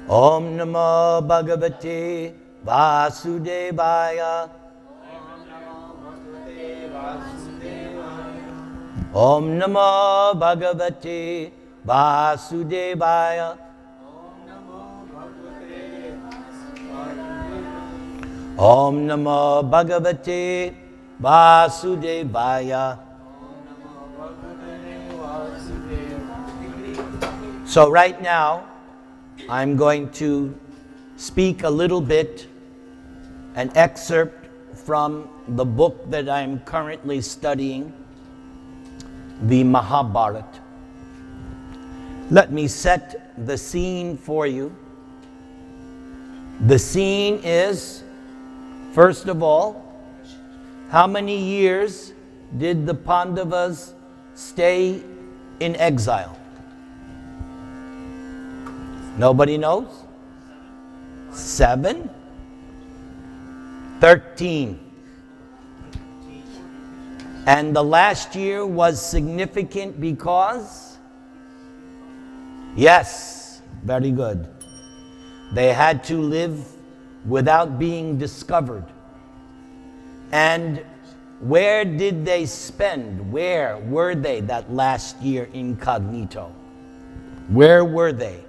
Om Namo Bhagavate Vasudevaya. Om Namo Bhagavate Vasudevaya. Om Namo Bhagavate Vasudevaya. So right now, I'm going to speak a little bit, an excerpt from the book that I'm currently studying, the Mahabharata. Let me set the scene for you. The scene is, first of all, how many years did the Pandavas stay in exile? Nobody knows? 7? 13. And the last year was significant because? Yes, very good. They had to live without being discovered. And where did they spend? Where were they that last year incognito? Where were they?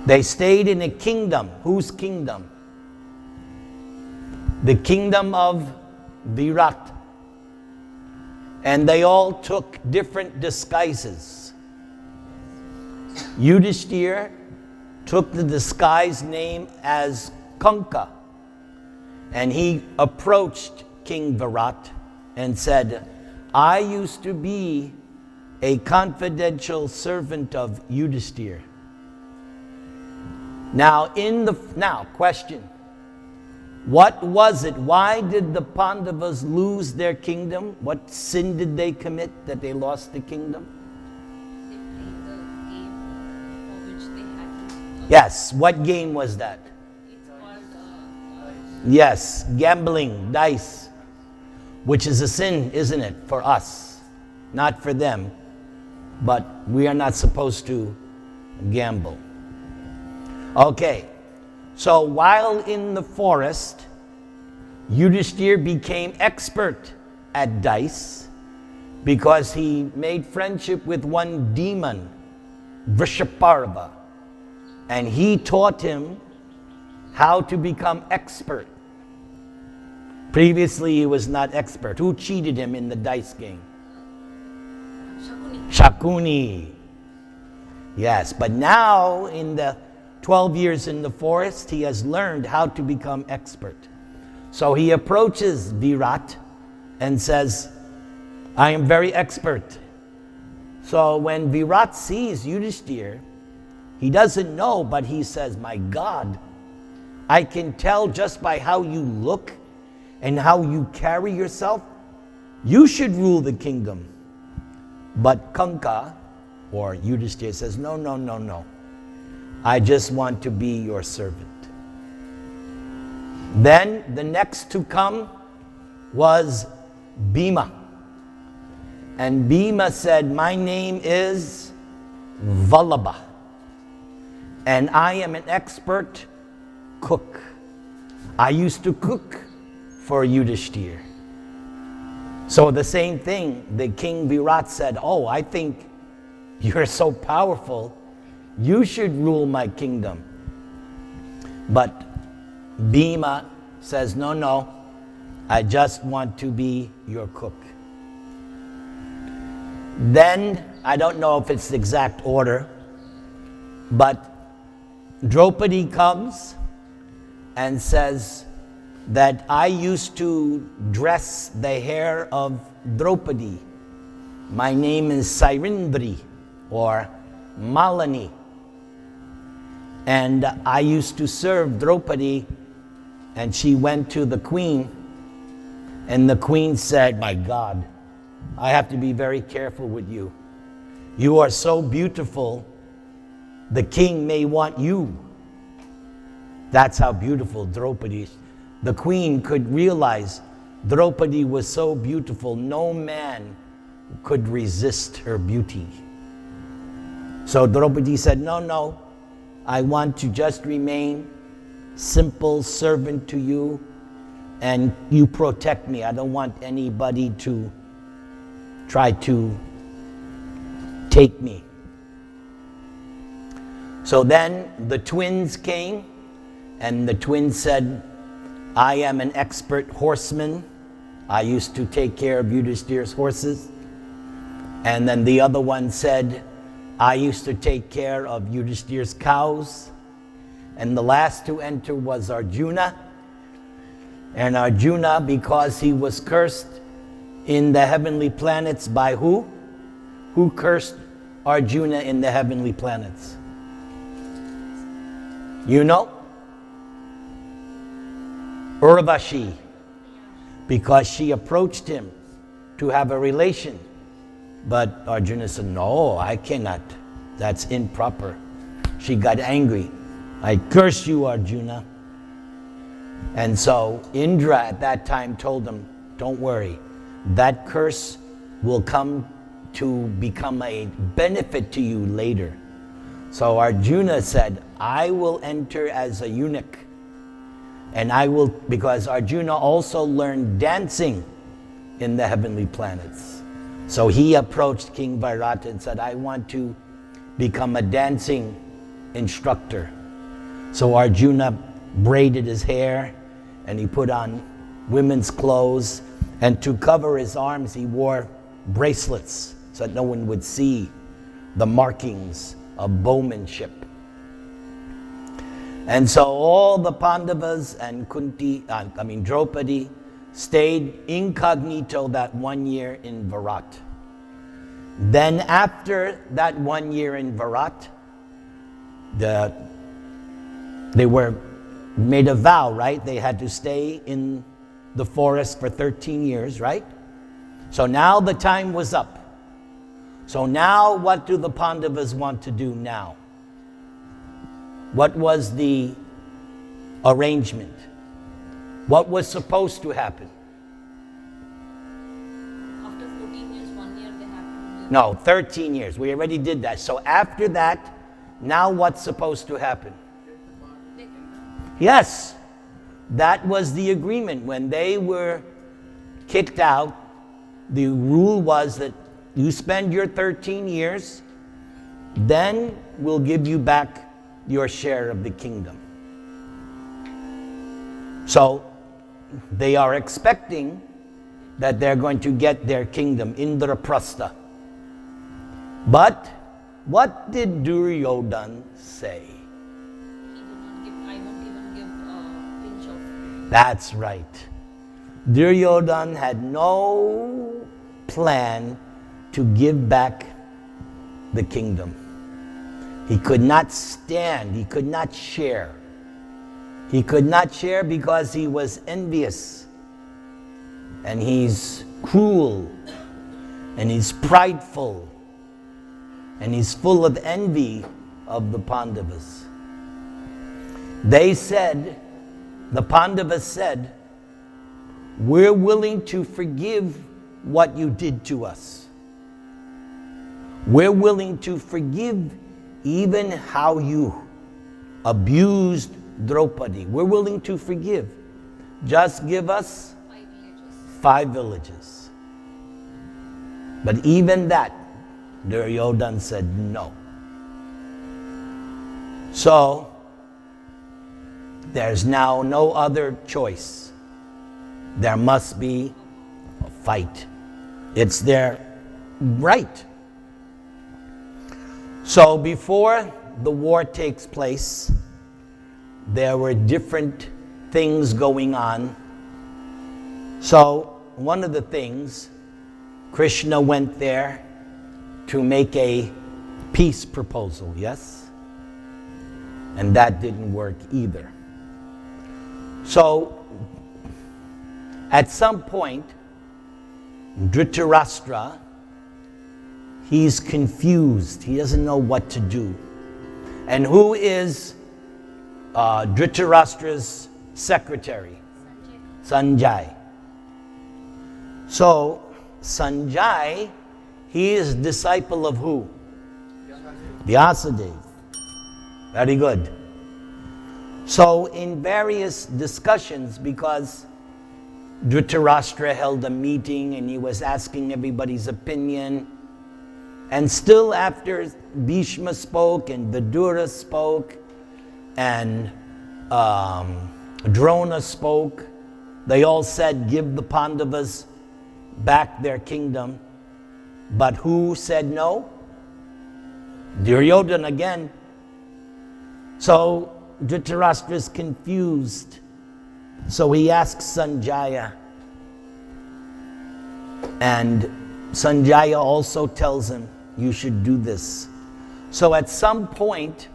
They stayed in a kingdom. Whose kingdom? The kingdom of Virat. And they all took different disguises. Yudhishthira took the disguise name as Kanka. And he approached King Virat and said, I used to be a confidential servant of Yudhishthira. Now, question. What was it? Why did the Pandavas lose their kingdom? What sin did they commit that they lost the kingdom? They played the game for which they had to. Yes, what game was that? It's called Yes, gambling, dice, which is a sin, isn't it, for us? Not for them, but we are not supposed to gamble. Okay, so while in the forest, Yudhishthira became expert at dice because he made friendship with one demon, Vrishaparva, and he taught him how to become expert. Previously, he was not expert. Who cheated him in the dice game? Shakuni. Shakuni. Yes, but now in the 12 years in the forest, he has learned how to become expert. So he approaches Virat and says, I am very expert. So when Virat sees Yudhishthira, he doesn't know, but he says, my God, I can tell just by how you look and how you carry yourself, you should rule the kingdom. But Kanka, or Yudhishthira, says, no, no, no, no. I just want to be your servant. Then the next to come was Bhima. And Bhima said, my name is Vallabha. And I am an expert cook. I used to cook for Yudhishthira. So the same thing, the king Virat said, oh, I think you're so powerful, you should rule my kingdom. But Bhima says, no, no, I just want to be your cook. Then, I don't know if it's the exact order, but Draupadi comes and says that I used to dress the hair of Draupadi. My name is Sairindri or Malani. And I used to serve Draupadi, and she went to the queen, and the queen said, my God, I have to be very careful with you. You are so beautiful, the king may want you. That's how beautiful Draupadi is. The queen could realize Draupadi was so beautiful, no man could resist her beauty. So Draupadi said, no, I want to just remain simple servant to you, and you protect me. I don't want anybody to try to take me. So then the twins came, and the twins said, I am an expert horseman. I used to take care of Yudhishthira's horses. And then the other one said, I used to take care of Yudhishthira's cows. And the last to enter was Arjuna. And Arjuna, because he was cursed in the heavenly planets by who? Who cursed Arjuna in the heavenly planets? You know? Urvashi. Because she approached him to have a relation. But Arjuna said, no, I cannot. That's improper. She got angry. I curse you, Arjuna. And so Indra at that time told him, don't worry. That curse will come to become a benefit to you later. So Arjuna said, I will enter as a eunuch. And I will, because Arjuna also learned dancing in the heavenly planets. So he approached King Vairata and said, I want to become a dancing instructor. So Arjuna braided his hair and he put on women's clothes, and to cover his arms he wore bracelets so that no one would see the markings of bowmanship. And so all the Pandavas and Draupadi stayed incognito that 1 year in Virat. Then after that 1 year in Virat, they were made a vow, right? They had to stay in the forest for 13 years, right? So now the time was up. So now what do the Pandavas want to do now? What was the arrangement? What was supposed to happen? After 14 years, 1 year they have to do. No, 13 years. We already did that. So after that, now what's supposed to happen? Yes, that was the agreement. When they were kicked out, the rule was that you spend your 13 years, then we'll give you back your share of the kingdom. So they are expecting that they're going to get their kingdom, Indraprastha. But what did Duryodhana say? He did not give, I won't even give a pinch of. That's right. Duryodhana had no plan to give back the kingdom. He could not stand, he could not share. He could not share because he was envious, and he's cruel, and he's prideful, and he's full of envy of the Pandavas. They said, the Pandavas said, we're willing to forgive what you did to us. We're willing to forgive even how you abused Draupadi. We're willing to forgive. Just give us 5 villages. But even that, Duryodhana said no. So, there's now no other choice. There must be a fight. It's their right. So before the war takes place, there were different things going on. So one of the things, Krishna went there to make a peace proposal, yes? And that didn't work either. So at some point, Dhritarashtra, he's confused. He doesn't know what to do. And who is Dhritarashtra's secretary? Sanjay. So Sanjay, he is disciple of who? Vyasadeva. Very good. So in various discussions, because Dhritarashtra held a meeting and he was asking everybody's opinion, and still after Bhishma spoke and Vidura spoke and Drona spoke, they all said, give the Pandavas back their kingdom. But who said no? Duryodhana again. So Dhritarashtra is confused. So he asks Sanjaya. And Sanjaya also tells him, you should do this. So at some point,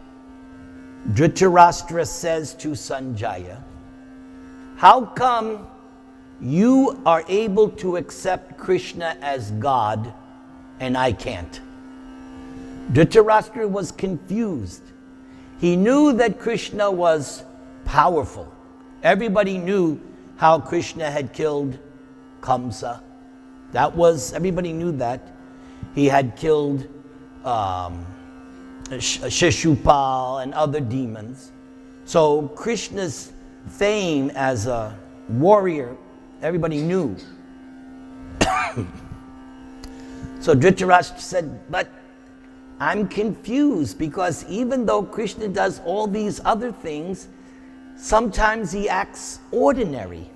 Dhritarashtra says to Sanjaya, how come you are able to accept Krishna as God and I can't? Dhritarashtra was confused. He knew that Krishna was powerful. Everybody knew how Krishna had killed Kamsa. Everybody knew that. He had killed Shishupal and other demons. So Krishna's fame as a warrior, everybody knew. So Dhritarashtra said, but I'm confused because even though Krishna does all these other things, sometimes he acts ordinary.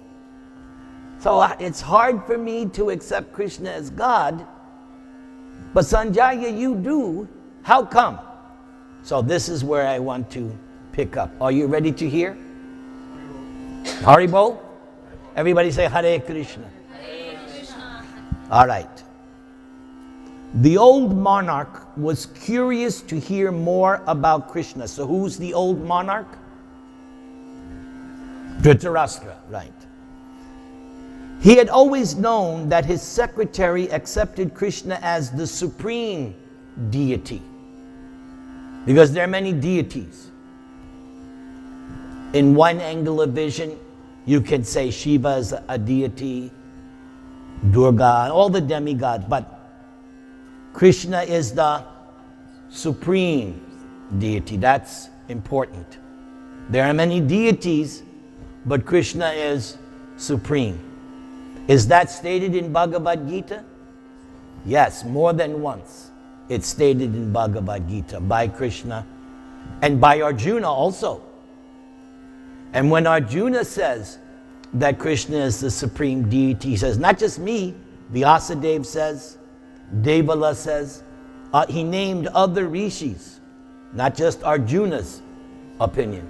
So it's hard for me to accept Krishna as God, but Sanjaya, you do. How come? So this is where I want to pick up. Are you ready to hear? Haribol? Everybody say Hare Krishna. Hare Krishna. All right. The old monarch was curious to hear more about Krishna. So who's the old monarch? Dhritarashtra, right. He had always known that his secretary accepted Krishna as the supreme deity, because there are many deities. In one angle of vision, you could say Shiva is a deity, Durga, all the demigods, but Krishna is the supreme deity. That's important. There are many deities, but Krishna is supreme. Is that stated in Bhagavad Gita? Yes, more than once. It's stated in Bhagavad Gita by Krishna and by Arjuna also. And when Arjuna says that Krishna is the supreme deity, he says, not just me, Vyasadeva says, Devala says, he named other rishis, not just Arjuna's opinion.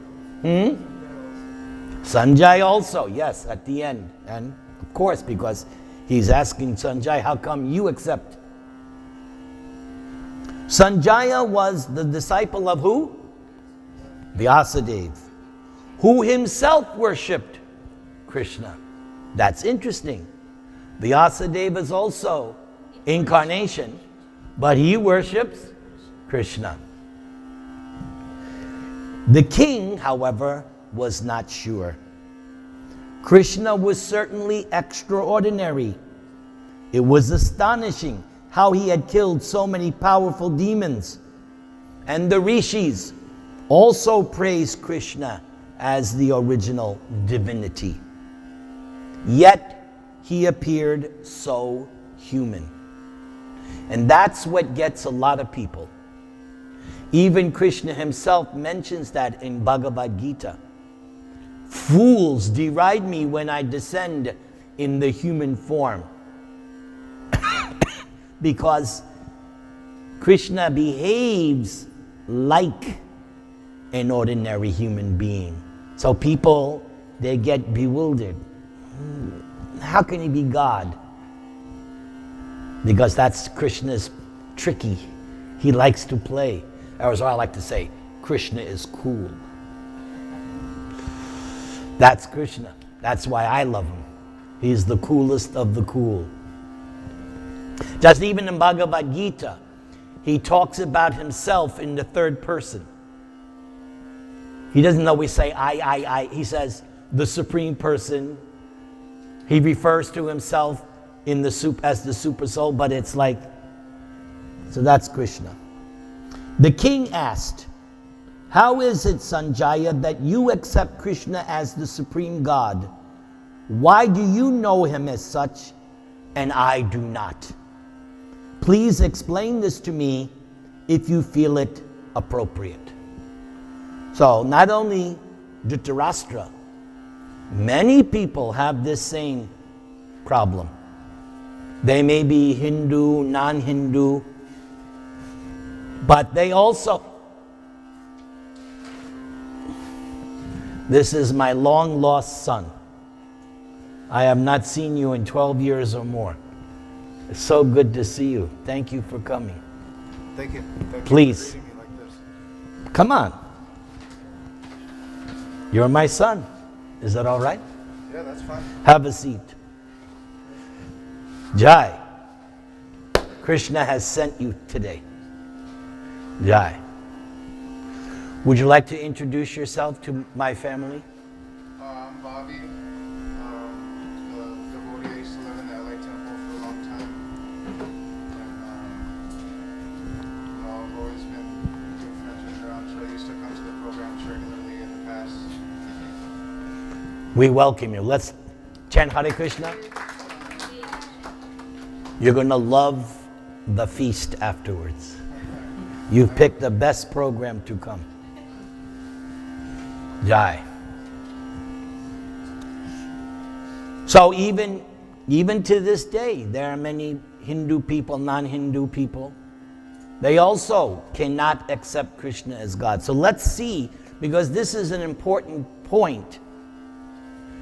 Sanjay also, yes, at the end. And of course, because he's asking Sanjay, how come you accept? Sanjaya was the disciple of who? Vyasadeva, who himself worshipped Krishna. That's interesting. Vyasadeva is also incarnation, but he worships Krishna. The king, however, was not sure. Krishna was certainly extraordinary. It was astonishing how he had killed so many powerful demons. And the rishis also praised Krishna as the original divinity. Yet he appeared so human. And that's what gets a lot of people. Even Krishna himself mentions that in Bhagavad Gita. Fools deride me when I descend in the human form. Because Krishna behaves like an ordinary human being. So people, they get bewildered. How can he be God? Because that's Krishna's tricky. He likes to play. Or as I like to say, Krishna is cool. That's Krishna. That's why I love him. He's the coolest of the cool. Just even in Bhagavad Gita, he talks about himself in the third person. He doesn't always say I. He says the supreme person. He refers to himself as the super soul, but it's like, so that's Krishna. The king asked, "How is it, Sanjaya, that you accept Krishna as the supreme God? Why do you know him as such and I do not? Please explain this to me if you feel it appropriate." So not only Dhritarashtra, many people have this same problem. They may be Hindu, non-Hindu, but they also, this is my long lost son. I have not seen you in 12 years or more. It's so good to see you. Thank you for coming. Thank you. Thank Please. You for treating me like this. Come on. You're my son. Is that all right? Yeah, that's fine. Have a seat. Jai. Krishna has sent you today. Jai. Would you like to introduce yourself to my family? I'm Bobby. The devotee. I used to live in the LA temple for a long time. And I've always been good friends with Dharamsha. I used to come to the programs regularly in the past. We welcome you. Let's chant Hare Krishna. You're going to love the feast afterwards. You've picked the best program to come. Jai. So even to this day, there are many Hindu people, non-Hindu people. They also cannot accept Krishna as God. So let's see, because this is an important point.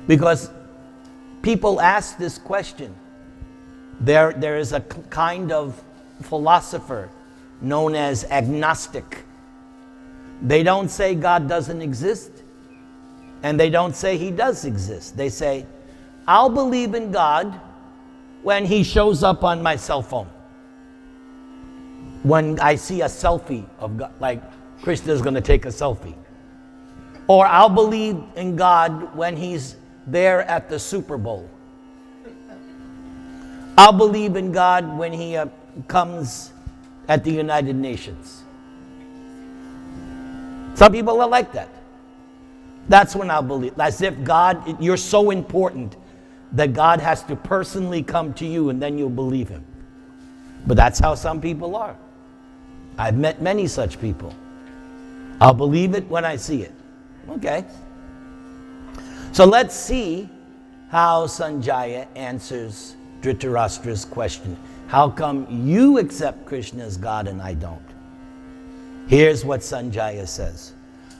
Because people ask this question. There is a kind of philosopher known as agnostic. They don't say God doesn't exist, and they don't say he does exist. They say, I'll believe in God when he shows up on my cell phone. When I see a selfie of God, like Krishna's going to take a selfie. Or I'll believe in God when he's there at the Super Bowl. I'll believe in God when he comes at the United Nations. Some people are like that. That's when I'll believe. As if God, you're so important that God has to personally come to you and then you'll believe him. But that's how some people are. I've met many such people. I'll believe it when I see it. Okay. So let's see how Sanjaya answers Dhritarashtra's question. How come you accept Krishna as God and I don't? Here's what Sanjaya says.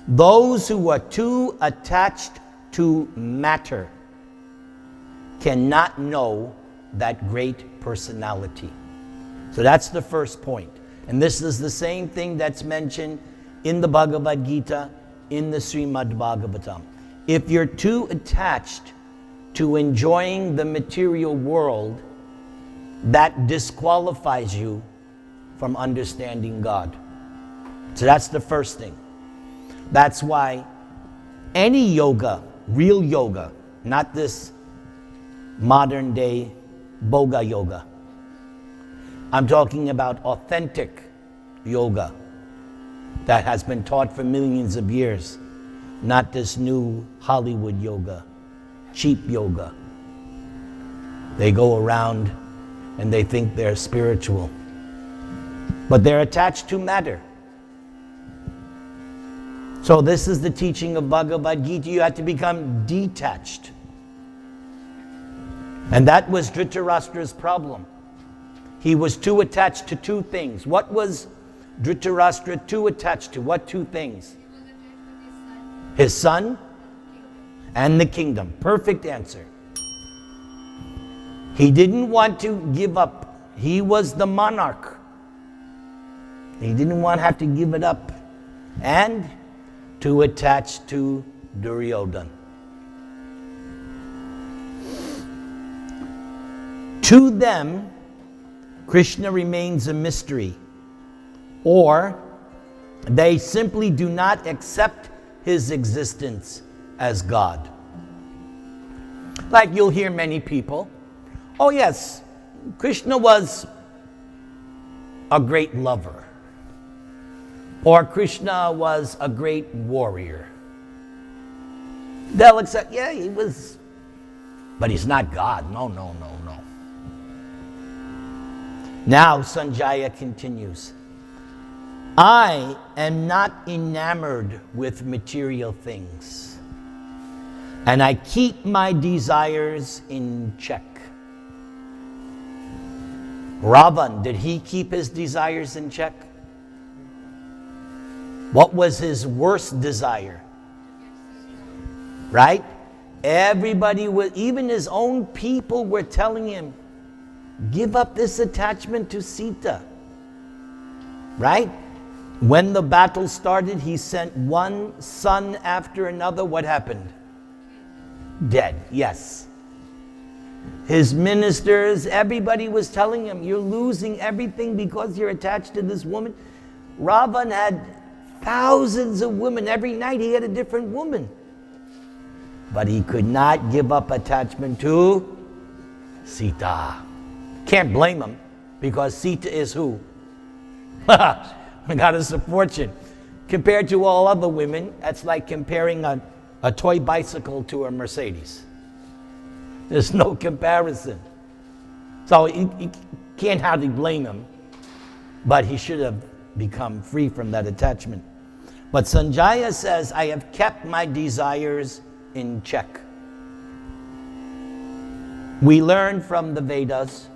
Those who are too attached to matter cannot know that great personality. So that's the first point. And this is the same thing that's mentioned in the Bhagavad Gita, in the Srimad Bhagavatam. If you're too attached to enjoying the material world, that disqualifies you from understanding God. So that's the first thing. That's why any yoga, real yoga, not this modern day boga yoga. I'm talking about authentic yoga that has been taught for millions of years, not this new Hollywood yoga, cheap yoga. They go around and they think they're spiritual, but they're attached to matter. So this is the teaching of Bhagavad Gita. You have to become detached. And that was Dhritarashtra's problem. He was too attached to two things. What was Dhritarashtra too attached to? What two things? His son and the kingdom. Perfect answer. He didn't want to give up. He was the monarch. He didn't want to have to give it up. And too attached to Duryodhana. To them, Krishna remains a mystery, or they simply do not accept his existence as God. Like you'll hear many people, oh yes, Krishna was a great lover. or Krishna was a great warrior. They'll accept, yeah, he was, but he's not God. No, no, no, no. Now Sanjaya continues. I am not enamored with material things, and I keep my desires in check. Ravan, did he keep his desires in check? What was his worst desire? Right? Everybody was, even his own people were telling him, give up this attachment to Sita. Right? When the battle started, he sent one son after another. What happened? Dead, yes. His ministers, everybody was telling him, you're losing everything because you're attached to this woman. Ravan had thousands of women. Every night he had a different woman. But he could not give up attachment to Sita. Can't blame him, because Sita is who? Goddess of fortune. Compared to all other women, that's like comparing a toy bicycle to a Mercedes. There's no comparison. So you can't hardly blame him, but he should have become free from that attachment. But Sanjaya says, I have kept my desires in check. We learn from the Vedas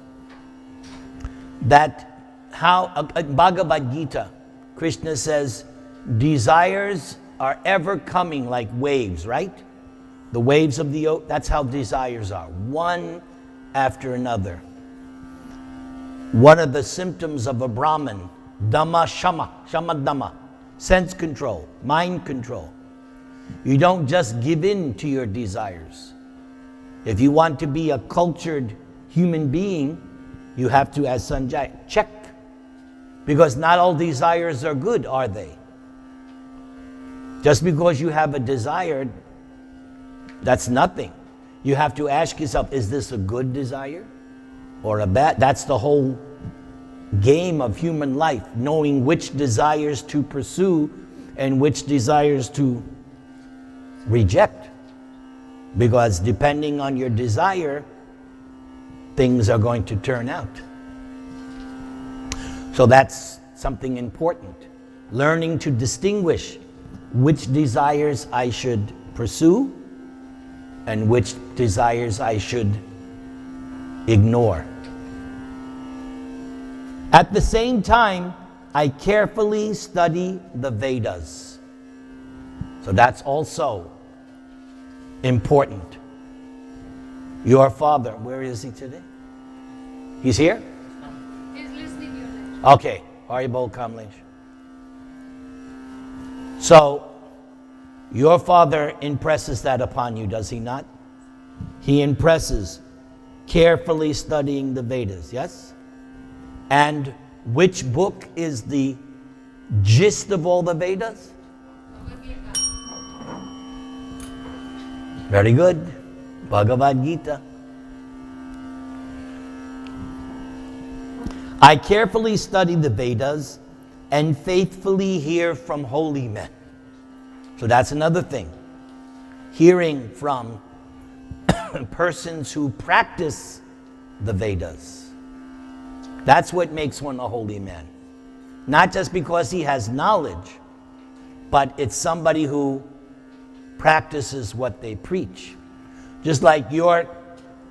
that how, Bhagavad Gita, Krishna says, desires are ever coming like waves, right? The waves of the ocean, that's how desires are, one after another. One of the symptoms of a Brahmin, Dhamma Shama Dhamma, sense control, mind control. You don't just give in to your desires. If you want to be a cultured human being, you have to, as Sanjay, check. Because not all desires are good, are they? Just because you have a desire, that's nothing. You have to ask yourself, is this a good desire or a bad? That's the whole game of human life, knowing which desires to pursue and which desires to reject. Because depending on your desire, things are going to turn out. So that's something important. Learning to distinguish which desires I should pursue and which desires I should ignore. At the same time, I carefully study the Vedas. So that's also important. Your father, where is he today? He's here? He's listening to your lecture. Okay, Haribol Kamlesh. So, your father impresses that upon you, does he not? He impresses carefully studying the Vedas, yes? And which book is the gist of all the Vedas? Very good. Bhagavad Gita. I carefully study the Vedas and faithfully hear from holy men. So that's another thing. Hearing from persons who practice the Vedas. That's what makes one a holy man. Not just because he has knowledge, but it's somebody who practices what they preach. Just like your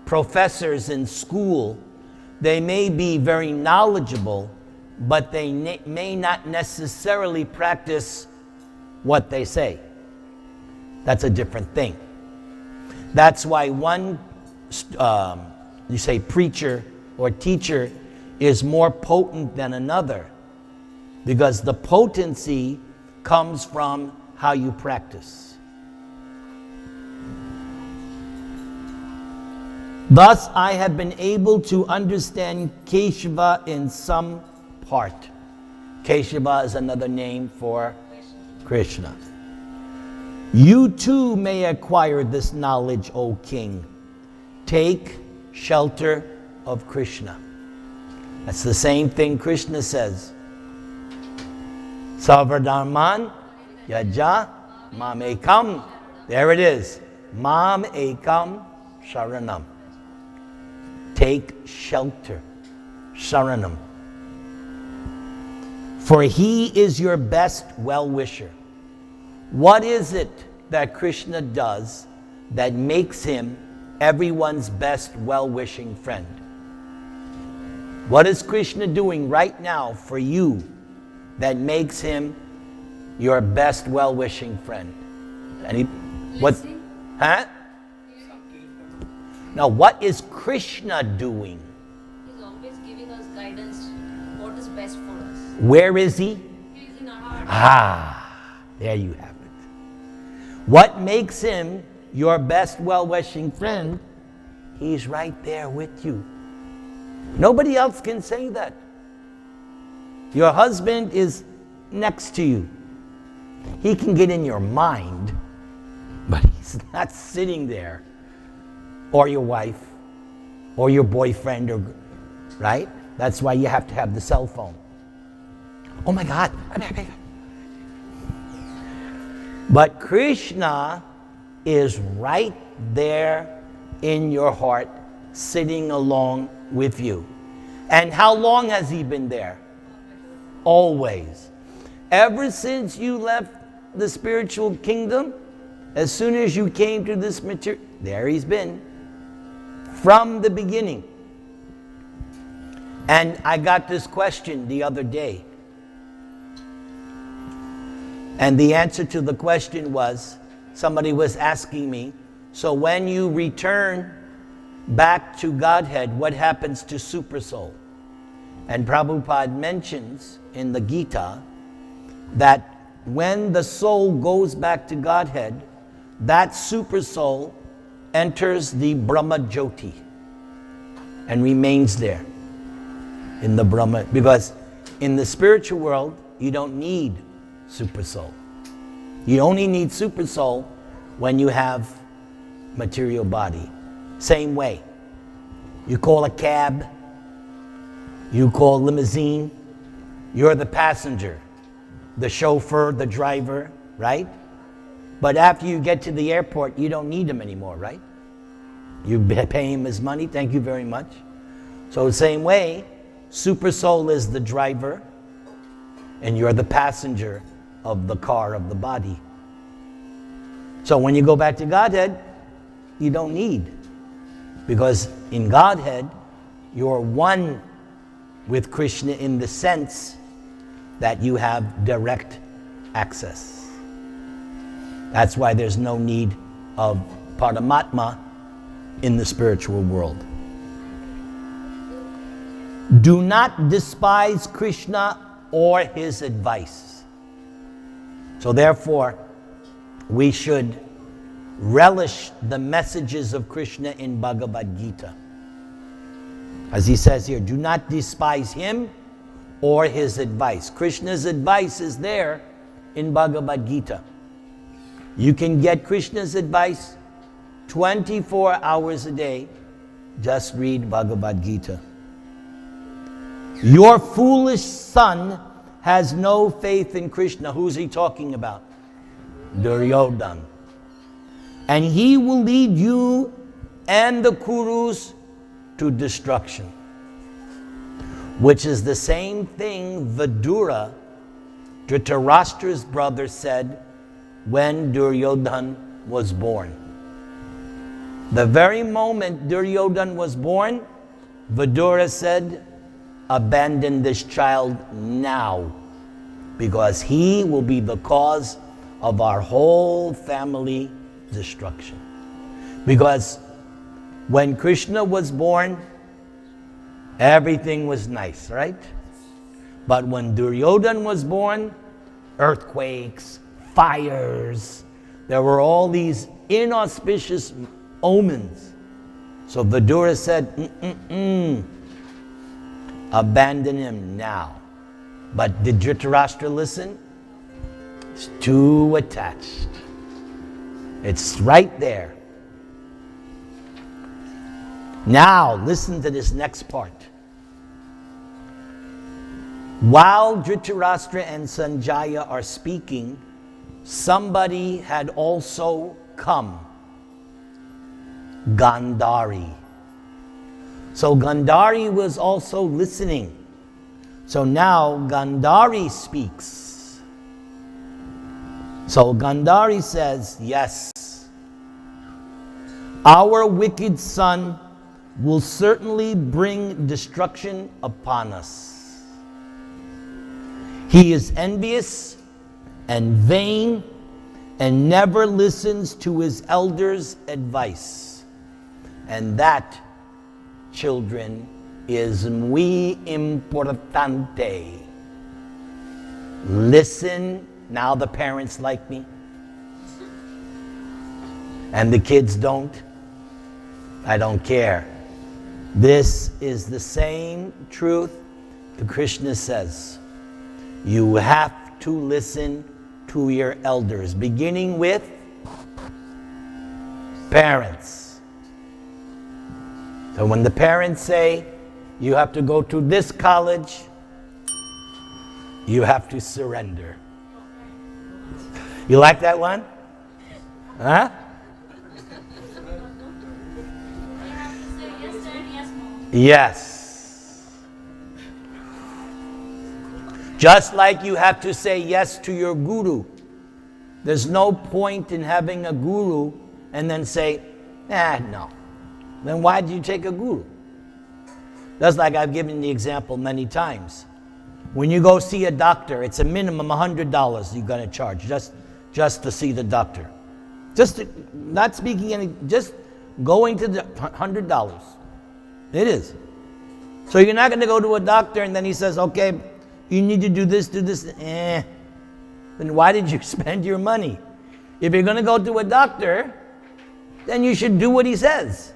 professors in school, they may be very knowledgeable, but they may not necessarily practice what they say. That's a different thing. That's why one, you say preacher or teacher, is more potent than another, because the potency comes from how you practice. Thus, I have been able to understand Keshava in some part. Keshava is another name for Krishna. You too may acquire this knowledge, O king. Take shelter of Krishna. That's the same thing Krishna says. Sarvadharman yaja mam ekam. There it is. Mam ekam sharanam. Take shelter. Sharanam. For he is your best well-wisher. What is it that Krishna does that makes him everyone's best well-wishing friend? What is Krishna doing right now for you that makes him your best well-wishing friend? What? Huh? Now, what is Krishna doing? He's always giving us guidance, what is best for us. Where is he? He is in our heart. Ah, there you have it. What makes him your best well-wishing friend? He's right there with you. Nobody else can say that. Your husband is next to you. He can get in your mind, but he's not sitting there. Or your wife, or your boyfriend, or right? That's why you have to have the cell phone. Oh my God. But Krishna is right there in your heart, sitting along with you. And how long has he been there? Always. Ever since you left the spiritual kingdom, as soon as you came to this material, there he's been. From the beginning. And I got this question the other day. And the answer to the question was, somebody was asking me, so when you return back to Godhead, what happens to Supersoul? And Prabhupada mentions in the Gita that when the soul goes back to Godhead, that Supersoul enters the Brahma Jyoti and remains there in the Brahma, because in the spiritual world, you don't need Supersoul. You only need Supersoul when you have material body. Same way. You call a cab, you call limousine, you're the passenger, the chauffeur, the driver, right? But after you get to the airport, you don't need him anymore, right? You pay him his money, thank you very much. So the same way, Supersoul is the driver, and you're the passenger of the car of the body. So when you go back to Godhead, you don't need. Because in Godhead, you're one with Krishna in the sense that you have direct access. That's why there's no need of Paramatma in the spiritual world. Do not despise Krishna or his advice. So therefore, we should relish the messages of Krishna in Bhagavad Gita. As he says here, do not despise him or his advice. Krishna's advice is there in Bhagavad Gita. You can get Krishna's advice 24 hours a day. Just read Bhagavad Gita. Your foolish son has no faith in Krishna. Who's he talking about? Duryodhana. And he will lead you and the Kurus to destruction. Which is the same thing Vidura, Dhritarashtra's brother, said when Duryodhana was born. The very moment Duryodhana was born, Vidura said, abandon this child now, because he will be the cause of our whole family destruction. Because when Krishna was born, everything was nice, right? But when Duryodhana was born, earthquakes, fires, there were all these inauspicious omens. So Vidura said, abandon him now. But did Dhritarashtra listen? He's too attached. It's right there. Now, listen to this next part. While Dhritarashtra and Sanjaya are speaking, somebody had also come. Gandhari. So Gandhari was also listening. So now Gandhari speaks. So Gandhari says, yes, our wicked son will certainly bring destruction upon us. He is envious and vain and never listens to his elders' advice. And that, children, is muy importante. Listen. Now the parents like me. And the kids don't. I don't care. This is the same truth that Krishna says. You have to listen to your elders, beginning with parents. So when the parents say, you have to go to this college, you have to surrender. You like that one? Huh? I have to say yes, Dad, yes, Mom. Yes. Just like you have to say yes to your guru. There's no point in having a guru and then say, no. Then why did you take a guru? That's like I've given the example many times. When you go see a doctor, it's a minimum $100 you're going to charge just to see the doctor. Not speaking any, just going to the $100. It is. So you're not going to go to a doctor and then he says, okay, you need to do this. Then why did you spend your money? If you're going to go to a doctor, then you should do what he says.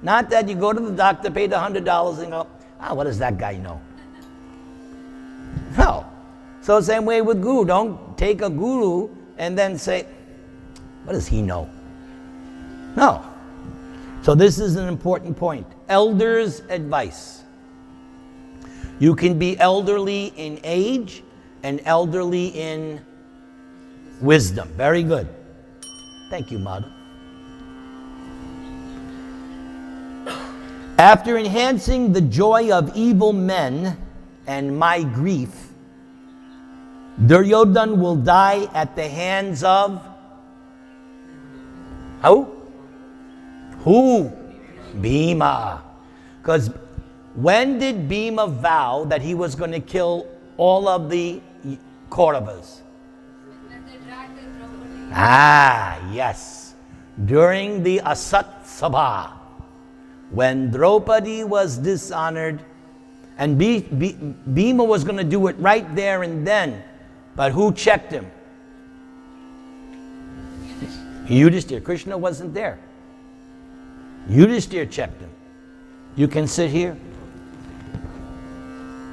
Not that you go to the doctor, pay the $100 and go, what does that guy know? No. So same way with guru. Don't take a guru and then say, what does he know? No. So this is an important point. Elders' advice. You can be elderly in age and elderly in wisdom. Very good. Thank you, Madhu. After enhancing the joy of evil men and my grief, Duryodhan will die at the hands of who? Bhima. Because when did Bhima vow that he was going to kill all of the Kauravas? Yes. During the Asat Sabha, when Draupadi was dishonored, and Bhima was going to do it right there and then, but who checked him? Yudhishthira. Krishna wasn't there. Yudhishthira checked him. You can sit here.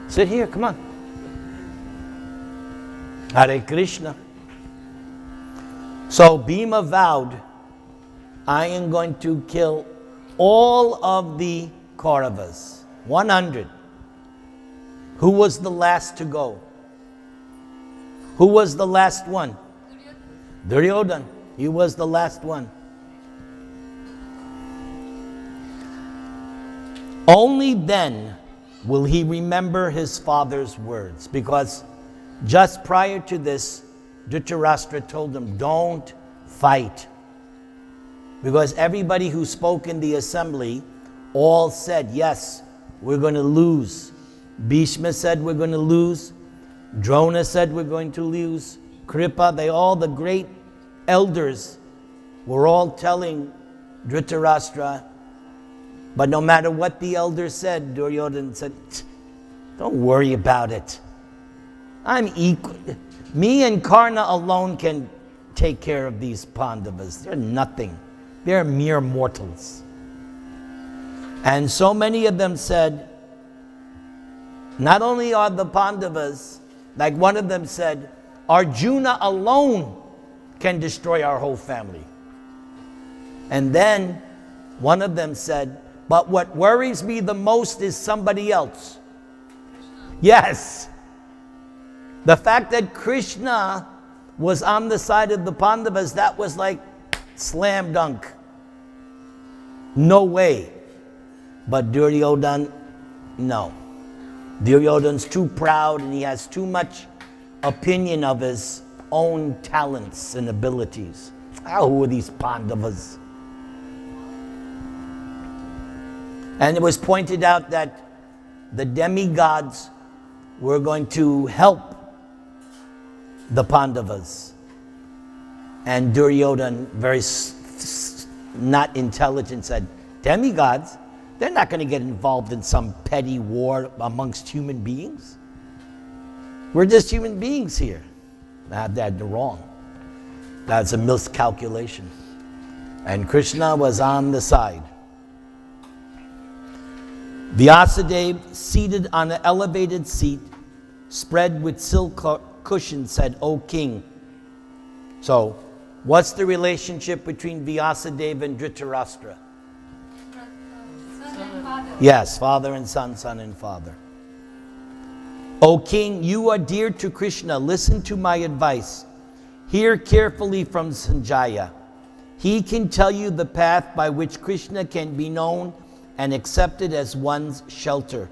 Sit here, come on. Hare Krishna. So Bhima vowed, I am going to kill all of the Kauravas. 100. Who was the last to go? Who was the last one? Duryodhan. He was the last one. Only then will he remember his father's words, because just prior to this, Dhritarashtra told him, don't fight. Because everybody who spoke in the assembly all said, yes, we're going to lose. Bhishma said we're going to lose. Drona said we're going to lose. Kripa, the great elders were all telling Dhritarashtra. But no matter what the elders said, Duryodhana said, don't worry about it. I'm equal. Me and Karna alone can take care of these Pandavas. They're nothing. They're mere mortals. And so many of them said, not only are the Pandavas, like one of them said, Arjuna alone can destroy our whole family. And then one of them said, but what worries me the most is somebody else. Yes. The fact that Krishna was on the side of the Pandavas, that was like slam dunk. No way. But Duryodhana, no. Duryodhana's too proud and he has too much opinion of his own talents and abilities. Who are these Pandavas? And it was pointed out that the demigods were going to help the Pandavas. And Duryodhana, very not intelligent, said, demigods? They're not going to get involved in some petty war amongst human beings. We're just human beings here. They're wrong. That's a miscalculation. And Krishna was on the side. Vyasadeva, seated on an elevated seat, spread with silk cushions, said, O king. So, what's the relationship between Vyasadeva and Dhritarashtra? Son and father. Yes, father and son, son and father. O king, you are dear to Krishna. Listen to my advice. Hear carefully from Sanjaya. He can tell you the path by which Krishna can be known and accepted as one's shelter.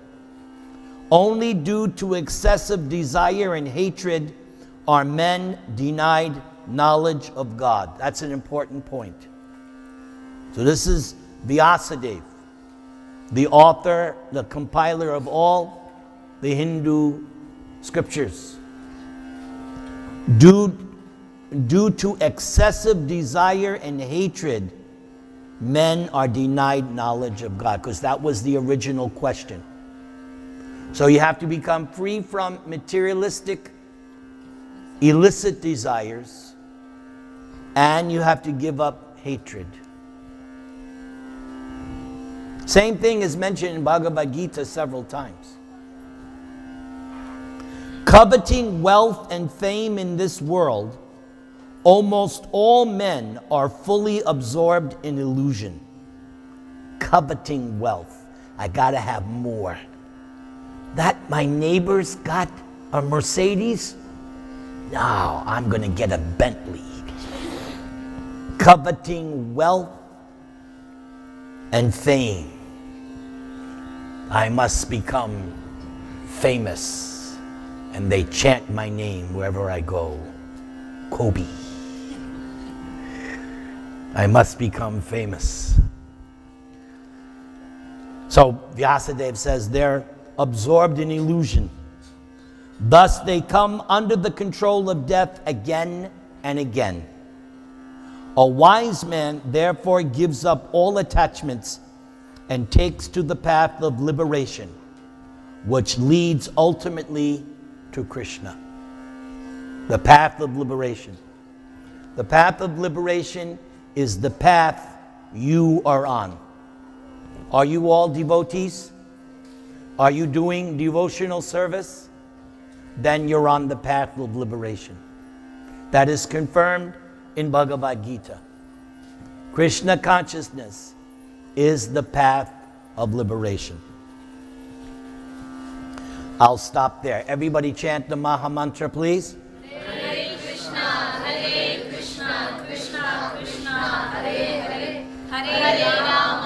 Only due to excessive desire and hatred are men denied knowledge of God. That's an important point. So this is Vyasadeva, the author, the compiler of all the Hindu scriptures. Due to excessive desire and hatred, men are denied knowledge of God, because that was the original question. So you have to become free from materialistic, illicit desires, and you have to give up hatred. Same thing is mentioned in Bhagavad Gita several times. Coveting wealth and fame in this world, almost all men are fully absorbed in illusion. Coveting wealth. I gotta have more. That my neighbor's got a Mercedes? No, I'm gonna get a Bentley. Coveting wealth and fame. I must become famous. And they chant my name wherever I go. Kobe. I must become famous. So Vyasadeva says they're absorbed in illusion. Thus they come under the control of death again and again. A wise man therefore gives up all attachments and takes to the path of liberation, which leads ultimately to Krishna. The path of liberation. The path of liberation is the path you are on. Are you all devotees? Are you doing devotional service? Then you're on the path of liberation. That is confirmed in Bhagavad Gita. Krishna consciousness is the path of liberation. I'll stop there. Everybody chant the Maha Mantra, please. Hare Krishna, Krishna Krishna, Hare Hare, Hare Rama,